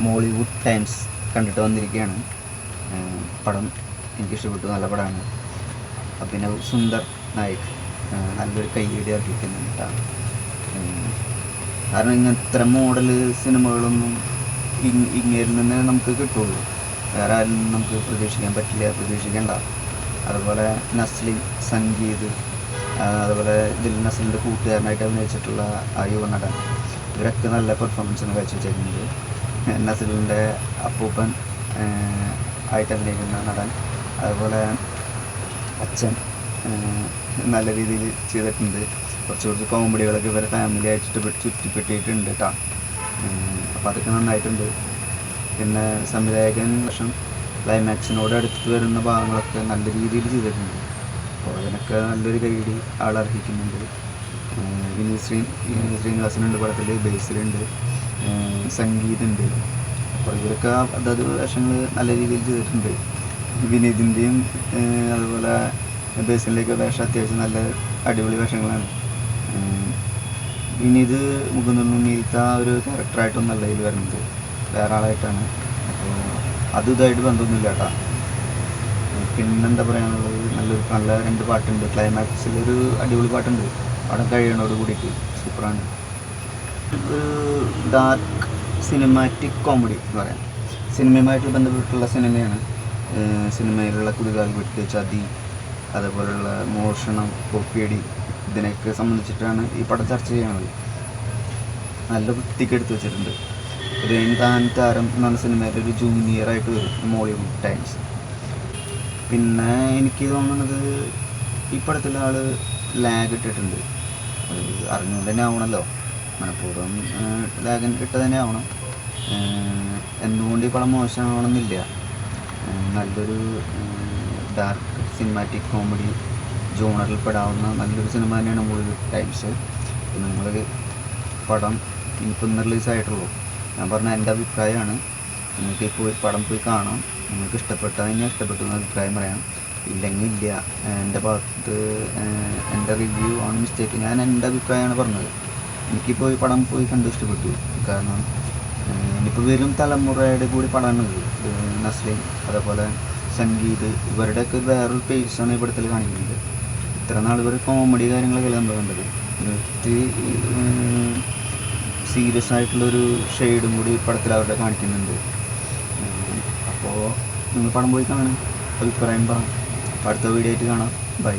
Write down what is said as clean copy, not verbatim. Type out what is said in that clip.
Mollywood times കണ്ടിട്ട് വന്നിരിക്കുകയാണ്. പടം എനിക്കിഷ്ടപ്പെട്ടു, നല്ല പടമാണ്. അഭിനവ് സുന്ദർ നായിക് നല്ലൊരു കയ്യടി അർഹിക്കുന്നുണ്ട് കേട്ടോ. കാരണം ഇങ്ങനത്തെ മോഡൽ സിനിമകളൊന്നും ഇങ്ങേരിൽ നിന്ന് നമുക്ക് കിട്ടുള്ളൂ, വേറെ ആരും നമുക്ക് പ്രതീക്ഷിക്കേണ്ട. അതുപോലെ നസ്ലിൻ, സംഗീത്, അതുപോലെ ഇതിൽ നസ്ലിൻ്റെ കൂട്ടുകാരനായിട്ട് അഭിനയിച്ചിട്ടുള്ള ആ യുവനടൻ, ഇവരൊക്കെ നല്ല പെർഫോമൻസാണ് കാഴ്ചവെച്ചിരിക്കുന്നത്. നസ്ലിൻ്റെ അപ്പൂപ്പൻ ആയിട്ട് അഭിനയിക്കുന്ന നടൻ, അതുപോലെ അച്ഛൻ നല്ല രീതിയിൽ ചെയ്തിട്ടുണ്ട്. കുറച്ച് കോമഡികളൊക്കെ ഇവരെ ഫാമിലി ആയിട്ട് ചുറ്റിപ്പെട്ടിട്ടുണ്ട് കേട്ടോ. അപ്പോൾ അതൊക്കെ നന്നായിട്ടുണ്ട്. പിന്നെ സംവിധായകൻ വർഷം ക്ലൈമാക്സിനോട് അടുത്ത് വരുന്ന ഭാഗങ്ങളൊക്കെ നല്ല രീതിയിൽ ചെയ്തിട്ടുണ്ട്. അപ്പോൾ അതിനൊക്കെ നല്ലൊരു കൈയടി ആളർഹിക്കുന്നുണ്ട്. വിനീത് ശ്രീനിവാസനുണ്ട് പടത്തിൽ, ബേസിലുണ്ട്, സംഗീതമുണ്ട്. അപ്പോൾ ഇവരൊക്കെ അതത് വേഷങ്ങൾ നല്ല രീതിയിൽ ചെയ്തിട്ടുണ്ട്. വിനീതിൻ്റെയും അതുപോലെ ബേസിൻ്റെയൊക്കെ വേഷം അത്യാവശ്യം നല്ല അടിപൊളി വേഷങ്ങളാണ്. വിനീത് മുകുന്ദനുണ്ണിയിലത്തെ ആ ഒരു ക്യാരക്ടറായിട്ടൊന്നല്ല ഇതിൽ വരുന്നത്, വേറെ ആളായിട്ടാണ്. അപ്പോൾ ഇതായിട്ട് ബന്ധമൊന്നുമില്ല കേട്ടോ. പിന്നെന്താ പറയാനുള്ളത്, നല്ല 2 പാട്ടുണ്ട്. ക്ലൈമാക്സിലൊരു അടിപൊളി പാട്ടുണ്ട്, പടം കഴിയണോട് കൂടിയിട്ട് സൂപ്പറാണ്. ഒരു ഡാർക്ക് സിനിമാറ്റിക് കോമഡി എന്ന് പറയാം. സിനിമയുമായിട്ട് ബന്ധപ്പെട്ടുള്ള സിനിമയാണ്. സിനിമയിലുള്ള കുടികാൽ വെട്ട്, ചതി, അതുപോലുള്ള മോഷണം, കോപ്പിയടി, ഇതിനൊക്കെ സംബന്ധിച്ചിട്ടാണ് ഈ പടം ചർച്ച ചെയ്യുന്നത്. നല്ല വൃത്തിക്ക് എടുത്തു വെച്ചിട്ടുണ്ട്. റെയിൻ താൻ താരം എന്ന് പറഞ്ഞ സിനിമയിൽ ഒരു ജൂനിയറായിട്ട് വരും, മോളിവുഡ് ടൈംസ്. പിന്നെ എനിക്ക് തോന്നുന്നത് ഈ പടത്തിൽ ആൾ ലാഗ് ഇട്ടിട്ടുണ്ട്. അറിഞ്ഞുകൊണ്ട് തന്നെ ആവണമല്ലോ, മനഃപൂർവ്വം ലാഗ് ഇട്ട് തന്നെ ആവണം. എന്തുകൊണ്ട് ഈ പടം മോശമാവണമെന്നില്ല. നല്ലൊരു ഡാർക്ക് സിനിമാറ്റിക് കോമഡി ജോണറിൽ പെടാവുന്ന നല്ലൊരു സിനിമ തന്നെയാണ് മോളിവുഡ് ടൈംസ്. നിങ്ങൾ പടം ഇനിയിപ്പോൾ റിലീസായിട്ടുള്ളൂ. ഞാൻ പറഞ്ഞ എൻ്റെ അഭിപ്രായമാണ്. നിങ്ങൾക്ക് പടം പോയി കാണാം. നിങ്ങൾക്ക് ഇഷ്ടപ്പെട്ടതിനെ ഇഷ്ടപ്പെട്ടു എന്ന് അഭിപ്രായം പറയാം, ഇല്ലെങ്കിൽ ഇല്ല. എൻ്റെ ഭാഗത്ത് എൻ്റെ റിവ്യൂ ആണ് മിസ്റ്റേക്ക്. ഞാൻ എൻ്റെ അഭിപ്രായമാണ് പറഞ്ഞത്. എനിക്കിപ്പോൾ ഈ പടം പോയി കണ്ട് ഇഷ്ടപ്പെട്ടു. കാരണം ഇനിയിപ്പോൾ വരും തലമുറയുടെ കൂടി പടമാണ് നസ്ലിൻ, അതേപോലെ സംഗീത്, ഇവരുടെയൊക്കെ വേറൊരു പേഴ്സാണ് ഈ പടത്തിൽ കാണിക്കുന്നത്. ഇത്ര നാൾ ഇവർ കോമഡി കാര്യങ്ങളൊക്കെ നമ്മൾ കണ്ടത്, ഒത്തിരി സീരിയസ് ആയിട്ടുള്ളൊരു ഷെയ്ഡും കൂടി പടത്തിൽ അവരുടെ കാണിക്കുന്നുണ്ട്. അപ്പോൾ നിങ്ങൾ പടം പോയി കാണാൻ അഭിപ്രായം പറ. അപ്പോൾ അടുത്ത വീഡിയോ ആയിട്ട് കാണാം. ബൈ.